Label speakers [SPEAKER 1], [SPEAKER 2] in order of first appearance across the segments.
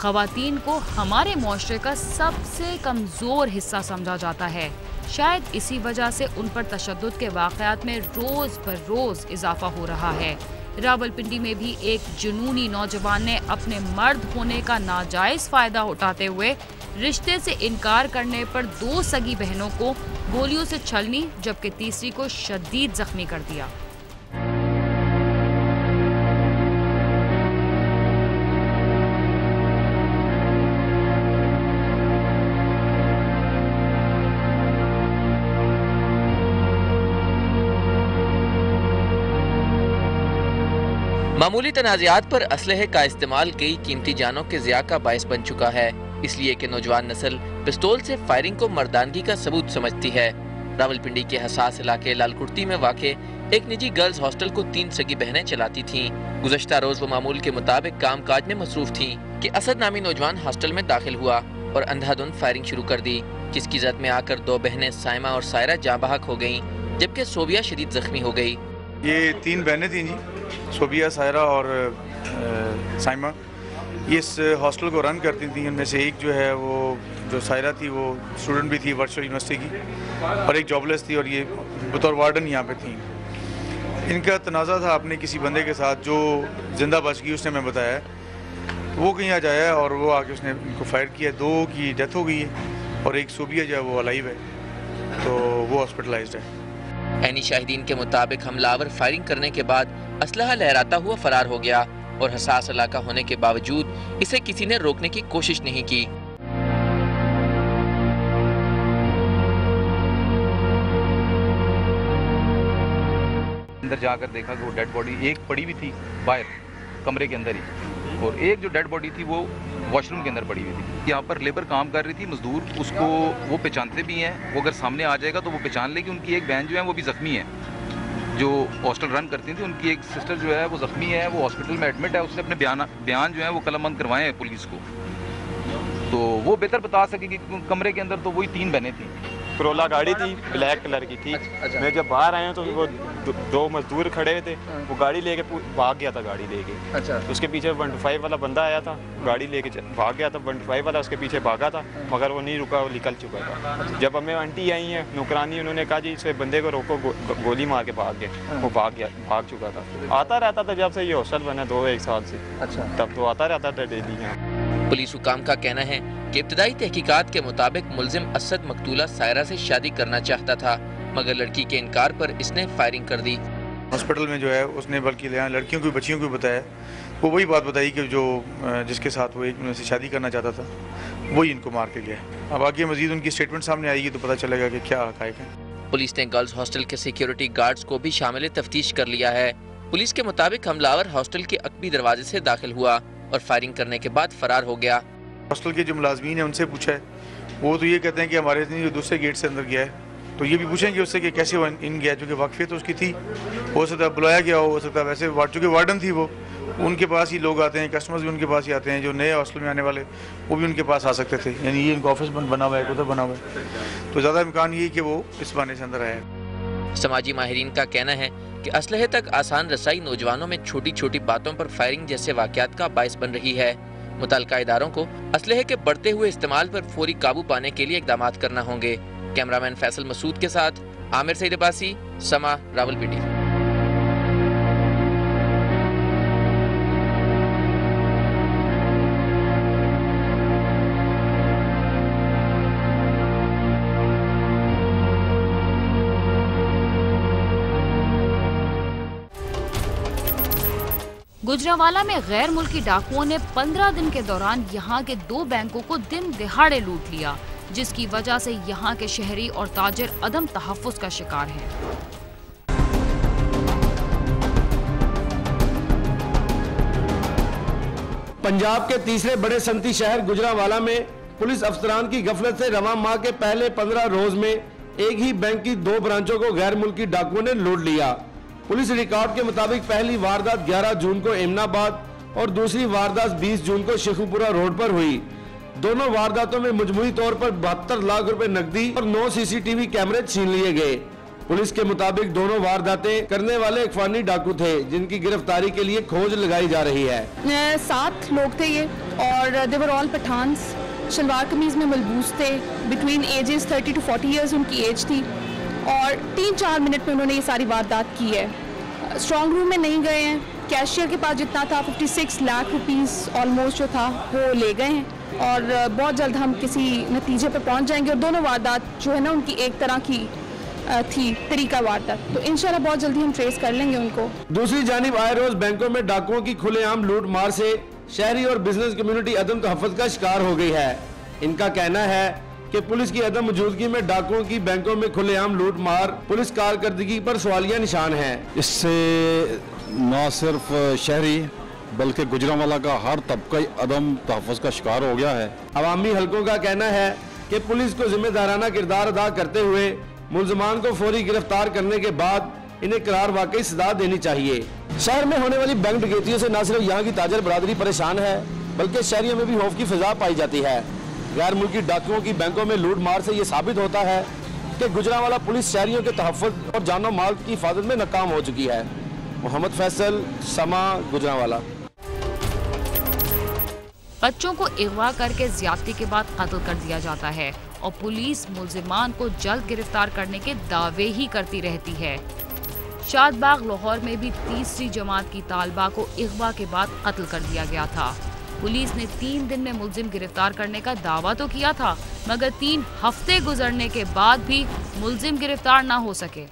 [SPEAKER 1] ख़वातीन को हमारे मुआशरे का सबसे कमज़ोर हिस्सा समझा जाता है। शायद इसी वजह से उन पर तशद्दुद के वाक़यात में रोज़ बर रोज़ इजाफा हो रहा है। रावलपिंडी में भी एक जुनूनी नौजवान ने अपने मर्द होने का नाजायज़ फ़ायदा उठाते हुए रिश्ते से इनकार करने पर 2 सगी बहनों को गोलियों से छलनी जबकि तीसरी को शदीद जख्मी कर दिया।
[SPEAKER 2] मामूली तनाज़ात पर असलहे का इस्तेमाल कई कीमती जानों के ज़िया का बायस बन चुका है, इसलिए कि नौजवान नस्ल पिस्तौल से फायरिंग को मर्दानगी का सबूत समझती है। रावलपिंडी के हसास इलाके लालकुर्ती में वाक़े एक निजी गर्ल्स हॉस्टल को 3 सगी बहनें चलाती थीं। गुज़श्ता रोज वो मामूल के मुताबिक काम काज में मसरूफ थीं कि असद नामी नौजवान हॉस्टल में दाखिल हुआ और अंधाधुंध फायरिंग शुरू कर दी, जिसकी जद में आकर 2 बहनें साइमा और सायरा जाँ बहक हो गयी, जबकि सोबिया शदीद जख्मी हो गयी।
[SPEAKER 3] ये 3 बहनें थी जी, सोबिया, सायरा और साइमा। ये इस हॉस्टल को रन करती थी। उनमें से एक जो है वो जो सायरा थी वो स्टूडेंट भी थी वर्चुअल यूनिवर्सिटी की, और एक जॉबलेस थी, और ये बतौर वार्डन यहाँ पे थी। इनका तनाज़ा था अपने किसी बंदे के साथ जो जिंदा बच गई, उसने मैं बताया। वो कहीं आ जाया और वो आके उसने इनको फायर किया। 2 की डेथ हो गई है और एक सोबिया जो है वो अलाइव है, तो वो हॉस्पिटलाइज्ड है।
[SPEAKER 2] ऐनी शाहिदीन के मुताबिक हमलावर फायरिंग करने के बाद असलहा लहराता हुआ फरार हो गया और हसास इलाका होने के बावजूद इसे किसी ने रोकने की कोशिश नहीं की।
[SPEAKER 4] अंदर जाकर देखा कि वो डेड बॉडी एक पड़ी हुई थी बाहर कमरे के अंदर ही, और एक जो डेड बॉडी थी वो वॉशरूम के अंदर पड़ी हुई थी। यहाँ पर लेबर काम कर रही थी, मजदूर, उसको वो पहचानते भी हैं। वो अगर सामने आ जाएगा तो वो पहचान लेगी। उनकी एक बहन जो है वो भी ज़ख्मी है, जो हॉस्टल रन करती थी। उनकी एक सिस्टर जो है वो ज़ख्मी है, वो हॉस्पिटल में एडमिट है। उसने अपने बयान जो है वो कलमबंद करवाए हैं पुलिस को, तो वो बेहतर बता सकेगी। कमरे के अंदर तो वही 3 बहनें थी।
[SPEAKER 5] करोला गाड़ी थी, ब्लैक कलर की थी।
[SPEAKER 4] अच्छा।
[SPEAKER 5] मैं जब बाहर आया तो वो 2 मजदूर खड़े थे, वो गाड़ी लेके भाग गया था गाड़ी लेके।
[SPEAKER 4] अच्छा।
[SPEAKER 5] उसके पीछे 125 वाला बंदा आया था, गाड़ी लेके भाग गया था। 125 वाला उसके पीछे भागा था, मगर वो नहीं रुका, वो निकल चुका था। जब हमें आंटी आई हैं नौकरानी, उन्होंने कहा जी इस बंदे को रोको, गोली मार के भाग गया। वो भाग चुका था। आता रहता था जब से ये हॉस्टल बना 1 साल से।
[SPEAKER 4] अच्छा।
[SPEAKER 5] तब तो आता रहता था डेली यहाँ।
[SPEAKER 2] पुलिस हुकाम का कहना है कि इब्तदाई तहकीकात के मुताबिक मुल्जिम असद मकतूला सायरा से शादी करना चाहता था, मगर लड़की के इनकार पर इसने फायरिंग कर दी।
[SPEAKER 3] हॉस्पिटल में जो है उसने बल्कि लड़कियों की बच्चियों को बताया, वो वही बात बताई कि जो जिसके साथ वो एक से शादी करना चाहता था वही इनको मार के गया। अब आगे मजीद उनकी स्टेटमेंट सामने आएगी तो पता चलेगा कि क्या हक़ाइक़ है।
[SPEAKER 2] पुलिस ने गर्ल्स हॉस्टल के सिक्योरिटी गार्ड्स को भी शामिल तफ्तीश कर लिया है। पुलिस के मुताबिक हमलावर हॉस्टल के अकबी दरवाजे से दाखिल हुआ और फायरिंग करने के बाद फरार हो गया।
[SPEAKER 3] हॉस्टल के जो मुलाजमीन हैं उनसे पूछा है, वो तो ये कहते हैं कि हमारे जो दूसरे गेट से अंदर गया है, तो ये भी पूछेंगे उससे कि कैसे वो इन गया, चूँकि वाकफियत तो उसकी थी। हो सकता है बुलाया गया हो सकता है वैसे, चूँकि वार्डन थी वो, उनके पास ही लोग आते हैं, कस्टमर्स भी उनके पास ही आते हैं। जो नए हॉस्टल में आने वाले वो भी उनके पास आ सकते थे, यानी ये इनका ऑफिस बना हुआ है, उधर बना हुआ है, तो ज़्यादा इम्कान ये कि वो इस बहाने से अंदर आया।
[SPEAKER 2] समाजी माहिरीन का कहना है कि असलहे तक आसान रसाई नौजवानों में छोटी छोटी बातों पर फायरिंग जैसे वाक़यात का बायस बन रही है। मुतल्लिका इदारों को असलहे के बढ़ते हुए इस्तेमाल पर फौरी काबू पाने के लिए इक़दामात करना होंगे। कैमरामैन फैसल मसूद के साथ आमिर सईद अब्बासी, समा, रावलपिंडी।
[SPEAKER 1] गुजरांवाला में गैर मुल्की डाकुओं ने 15 दिन के दौरान यहां के 2 बैंकों को दिन दिहाड़े लूट लिया, जिसकी वजह से यहां के शहरी और ताजिर अदम तहफ्फुज़ का शिकार हैं।
[SPEAKER 6] पंजाब के तीसरे बड़े सनती शहर गुजरांवाला में पुलिस अफसरान की गफलत से रवां माह के पहले 15 रोज में एक ही बैंक की 2 ब्रांचों को गैर मुल्की डाकुओं ने लूट लिया। पुलिस रिकॉर्ड के मुताबिक पहली वारदात 11 जून को एमनाबाद और दूसरी वारदात 20 जून को शेखुपुरा रोड पर हुई। दोनों वारदातों में मजमूई तौर पर 72 लाख रुपए नकदी और 9 सीसीटीवी कैमरे छीन लिए गए। पुलिस के मुताबिक दोनों वारदातें करने वाले इकफानी डाकू थे, जिनकी गिरफ्तारी के लिए खोज लगाई जा रही है।
[SPEAKER 7] 7 लोग थे ये, और दे वर ऑल पठान्स, शलवार कमीज़ में मलबूस थे, बिटवीन एजेस 30 to 40 ईयर्स उनकी एज थी और 3-4 मिनट में उन्होंने ये सारी वारदात की है। स्ट्रॉन्ग रूम में नहीं गए हैं, कैशियर के पास जितना था 56 लाख रुपीस ऑलमोस्ट जो था वो ले गए हैं और बहुत जल्द हम किसी नतीजे पर पहुंच जाएंगे। और दोनों वारदात जो है ना उनकी एक तरह की थी तरीका वारदात, तो इंशाल्लाह बहुत जल्दी हम ट्रेस कर लेंगे उनको।
[SPEAKER 6] दूसरी जानिब आए रोज बैंकों में डाकुओं की खुलेआम लूट मार से शहरी और बिजनेस कम्युनिटी अदम तहफ़्फ़ुज़ का शिकार हो गई है। इनका कहना है कि पुलिस की अदम मौजूदगी में डाकुओं की बैंकों में खुलेआम लूट मार पुलिस कारकर्दगी पर सवालिया निशान है।
[SPEAKER 8] इससे न सिर्फ शहरी बल्कि गुजरांवाला का हर तबका अदम तहफ़्फ़ुज़ का शिकार हो गया है।
[SPEAKER 6] अवामी हलकों का कहना है कि पुलिस को जिम्मेदाराना किरदार अदा करते हुए मुलजमान को फौरी गिरफ्तार करने के बाद इन्हें करार वाकई सजा देनी चाहिए। शहर में होने वाली बैंक डकैतियों से न सिर्फ यहाँ की ताजर बरादरी परेशान है बल्कि शहरियों में भी खौफ की फिजा पाई जाती है। गैर मुल्की डाकुओं की बैंकों में लूट मार से ये साबित होता है कि गुजरांवाला पुलिस शहरियों के तहफ़्फ़ुज़ और जानो माल की हिफाजत में नाकाम हो चुकी है। मोहम्मद फैसल, समा, गुजरांवाला।
[SPEAKER 1] बच्चों को अगवा करके ज्यादती के बाद कत्ल कर दिया जाता है और पुलिस मुलजिमान को जल्द गिरफ्तार करने के दावे ही करती रहती है। शादबाग लाहौर में भी तीसरी जमात की तालबा को अगवा के बाद कत्ल कर दिया गया था। पुलिस ने 3 दिन में मुलजिम गिरफ्तार करने का दावा तो किया था, मगर 3 हफ्ते गुजरने के बाद भी मुलजिम गिरफ्तार ना हो सके।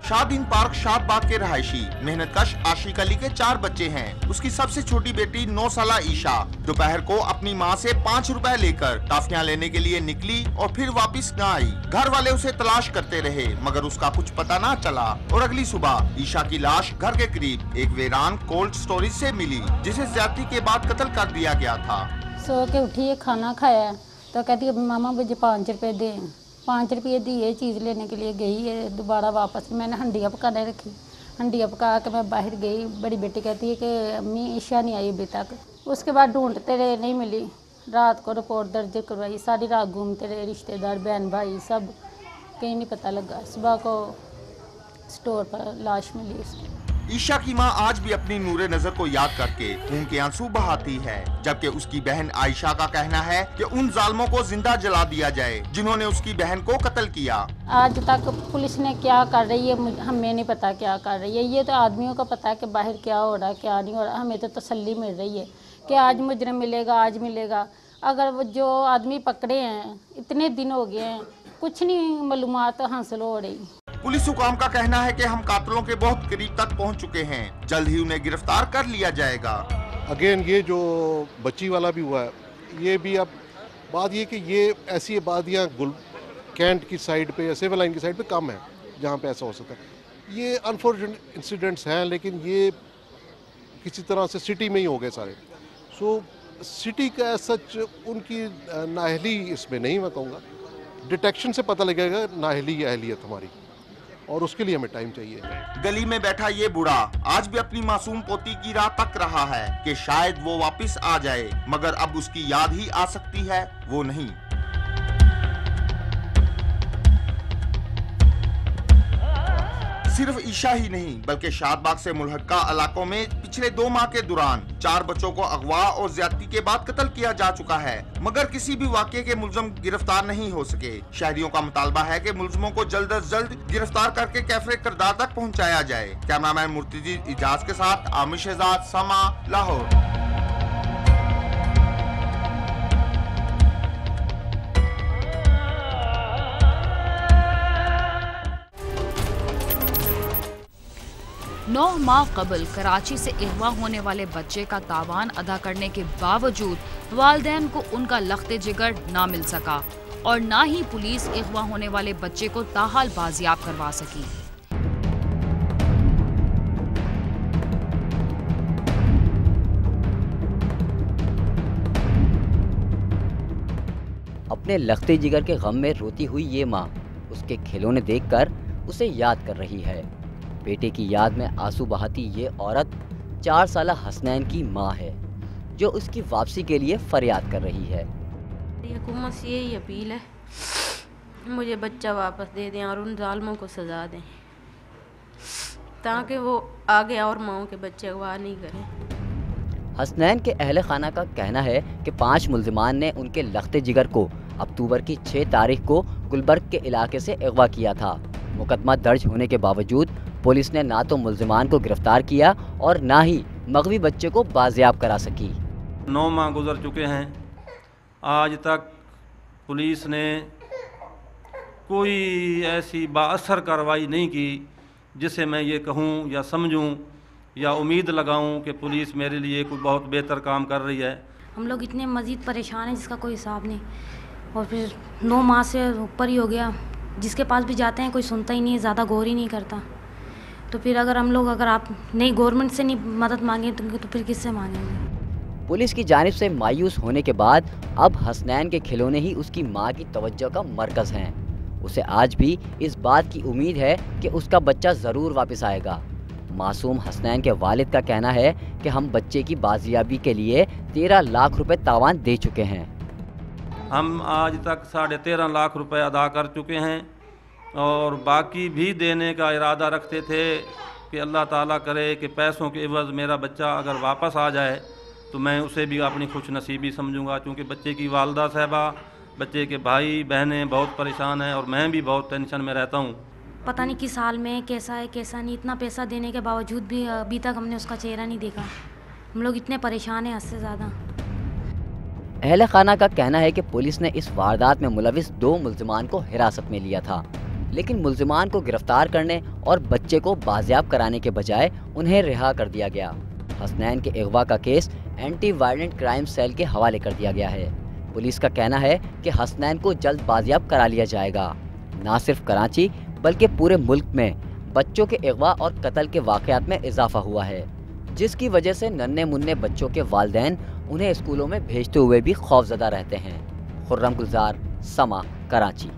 [SPEAKER 9] शादीन पार्क शादबाग के रहायशी मेहनतकश आशिक अली के 4 बच्चे हैं। उसकी सबसे छोटी बेटी 9 साला ईशा दोपहर को अपनी मां से 5 रुपए लेकर टाफियां लेने के लिए निकली और फिर वापस न आई। घर वाले उसे तलाश करते रहे मगर उसका कुछ पता न चला और अगली सुबह ईशा की लाश घर के करीब एक वीरान कोल्ड स्टोरेज से मिली जिसे ज्यादती के बाद कत्ल कर दिया गया था।
[SPEAKER 10] सो के उठी, खाना खाया तो कहती है मामा मुझे 5 रुपए दे। 5 रुपये दी ये चीज़ लेने के लिए गई है, दोबारा वापस मैंने हंडिया पकाने रखी। हंडिया पका के मैं बाहर गई, बड़ी बेटी कहती है कि अम्मी ईशा नहीं आई अभी तक। उसके बाद ढूंढते रहे, नहीं मिली। रात को रिपोर्ट दर्ज करवाई, सारी रात घूमते रहे, रिश्तेदार बहन भाई सब, कहीं नहीं पता लगा। सुबह को स्टोर पर लाश मिली उसकी।
[SPEAKER 9] ईशा की मां आज भी अपनी नूरे नजर को याद करके खून के आंसू बहाती है, जबकि उसकी बहन आयशा का कहना है कि उन जालिमों को जिंदा जला दिया जाए जिन्होंने उसकी बहन को कत्ल किया।
[SPEAKER 10] आज तक पुलिस ने क्या कर रही है हमें नहीं पता क्या कर रही है। ये तो आदमियों को पता है कि बाहर क्या हो रहा है क्या नहीं हो रहा। हमें तो तसल्ली मिल रही है कि आज मुजरिम मिलेगा, आज मिलेगा। अगर वो जो आदमी पकड़े हैं इतने दिन हो गए हैं, कुछ नहीं मालूमात हासिल हो रही।
[SPEAKER 9] पुलिस हुकाम का कहना है कि हम कातिलों के बहुत करीब तक पहुंच चुके हैं, जल्द ही उन्हें गिरफ्तार कर लिया जाएगा।
[SPEAKER 11] अगेन ये जो बच्ची वाला भी हुआ है, ये भी अब बात ये कि ये ऐसी आबादियाँ कैंट की साइड पे या सिविल लाइन की साइड पे कम है जहाँ पे ऐसा हो सकता है। ये अनफॉर्चुनेट इंसिडेंट्स हैं, लेकिन ये किसी तरह से सिटी में ही हो गए सारे। सो सिटी का सच उनकी नाअहली इसमें नहीं, मैं कहूँगा डिटेक्शन से पता लगेगा नाअहली या अहलियत हमारी, और उसके लिए हमें टाइम चाहिए।
[SPEAKER 9] गली में बैठा ये बूढ़ा आज भी अपनी मासूम पोती की राह तक रहा है कि शायद वो वापस आ जाए, मगर अब उसकी याद ही आ सकती है, वो नहीं। सिर्फ ईशा ही नहीं बल्कि शादबाग से मुल्हक्का इलाकों में पिछले 2 माह के दौरान 4 बच्चों को अगवा और ज्यादती के बाद कत्ल किया जा चुका है, मगर किसी भी वाकये के मुलजिम गिरफ्तार नहीं हो सके। शहरियों का मुतालबा है कि मुलजिमों को जल्द अज जल्द गिरफ्तार करके कैफे किरदार तक पहुँचाया जाए। कैमरामैन मुर्तजी इजाज के साथ आमिर शहजाद, समा, लाहौर।
[SPEAKER 1] नौ माह कबल कराची से अगवा होने वाले बच्चे का तावान अदा करने के बावजूद वालिदैन को उनका लख्ते जिगर ना मिल सका और ना ही पुलिस अगवा होने वाले बच्चे को ताहाल बाजियाब करवा सकी।
[SPEAKER 12] अपने लख्ते जिगर के गम में रोती हुई ये माँ उसके खिलौने देखकर उसे याद कर रही है। बेटे की याद में आंसू बहाती ये औरत 4 साला हसनैन की माँ है जो उसकी वापसी के लिए फरियाद कर रही है।
[SPEAKER 13] हुकूमत से यही अपील है मुझे बच्चा वापस दे दें और उन जालिमों को सजा दें ताकि वो आगे और माओं के बच्चे अगवा नहीं करें।
[SPEAKER 12] हसनैन के अहले खाना का कहना है कि 5 मुल्जिमान ने उनके लख्ते जिगर को अक्टूबर की 6 तारीख को गुलबर्ग के इलाके से अगवा किया था। मुकदमा दर्ज होने के बावजूद पुलिस ने ना तो मुल्जिमान को गिरफ्तार किया और ना ही मगवी बच्चे को बाजियाब करा सकी।
[SPEAKER 14] 9 माह गुजर चुके हैं, आज तक पुलिस ने कोई ऐसी बाअसर कार्रवाई नहीं की जिसे मैं ये कहूँ या समझूँ या उम्मीद लगाऊँ कि पुलिस मेरे लिए कोई बहुत बेहतर काम कर रही है।
[SPEAKER 15] हम लोग इतने मज़ीद परेशान हैं जिसका कोई हिसाब नहीं, और फिर 9 माह से ऊपर ही हो गया, जिसके पास भी जाते हैं कोई सुनता ही नहीं है, ज़्यादा गौर ही नहीं करता। तो फिर अगर आप नई गवर्नमेंट से नहीं मदद मांगे तो फिर किससे मांगेंगे।
[SPEAKER 12] पुलिस की जानिब से मायूस होने के बाद अब हसनैन के खिलौने ही उसकी मां की तवज्जो का मरकज़ हैं। उसे आज भी इस बात की उम्मीद है कि उसका बच्चा ज़रूर वापस आएगा। मासूम हसनैन के वालिद का कहना है कि हम बच्चे की बाजियाबी के लिए 13 लाख रुपए तावान दे चुके हैं।
[SPEAKER 14] हम आज तक 13.5 लाख रुपए अदा कर चुके हैं और बाकी भी देने का इरादा रखते थे कि अल्लाह ताला करे कि पैसों के एवज़ मेरा बच्चा अगर वापस आ जाए तो मैं उसे भी अपनी खुश नसीबी समझूंगा, क्योंकि बच्चे की वालदा साहबा, बच्चे के भाई बहनें बहुत परेशान हैं और मैं भी बहुत टेंशन में रहता हूँ।
[SPEAKER 15] पता नहीं किस हाल में कैसा है कैसा नहीं, इतना पैसा देने के बावजूद भी अभी तक हमने उसका चेहरा नहीं देखा। हम लोग इतने परेशान हैं हद से ज़्यादा।
[SPEAKER 12] अहले खाना का कहना है कि पुलिस ने इस वारदात में मुलविस 2 मुल्जिमान को हिरासत में लिया था, लेकिन मुल्जिमान को गिरफ्तार करने और बच्चे को बाजियाब कराने के बजाय उन्हें रिहा कर दिया गया। हसनैन के अगवा का case anti violent crime cell के हवाले कर दिया गया है। पुलिस का कहना है कि हसनैन को जल्द बाजियाब करा लिया जाएगा। न सिर्फ कराची बल्कि पूरे मुल्क में बच्चों के अगवा और कत्ल के वाक़यात में इजाफा हुआ है, जिसकी वजह से नन्हे मुन्ने बच्चों के वालिदैन उन्हें स्कूलों में भेजते हुए भी खौफजदा रहते हैं। खुर्रम गुलजार, समा, कराची।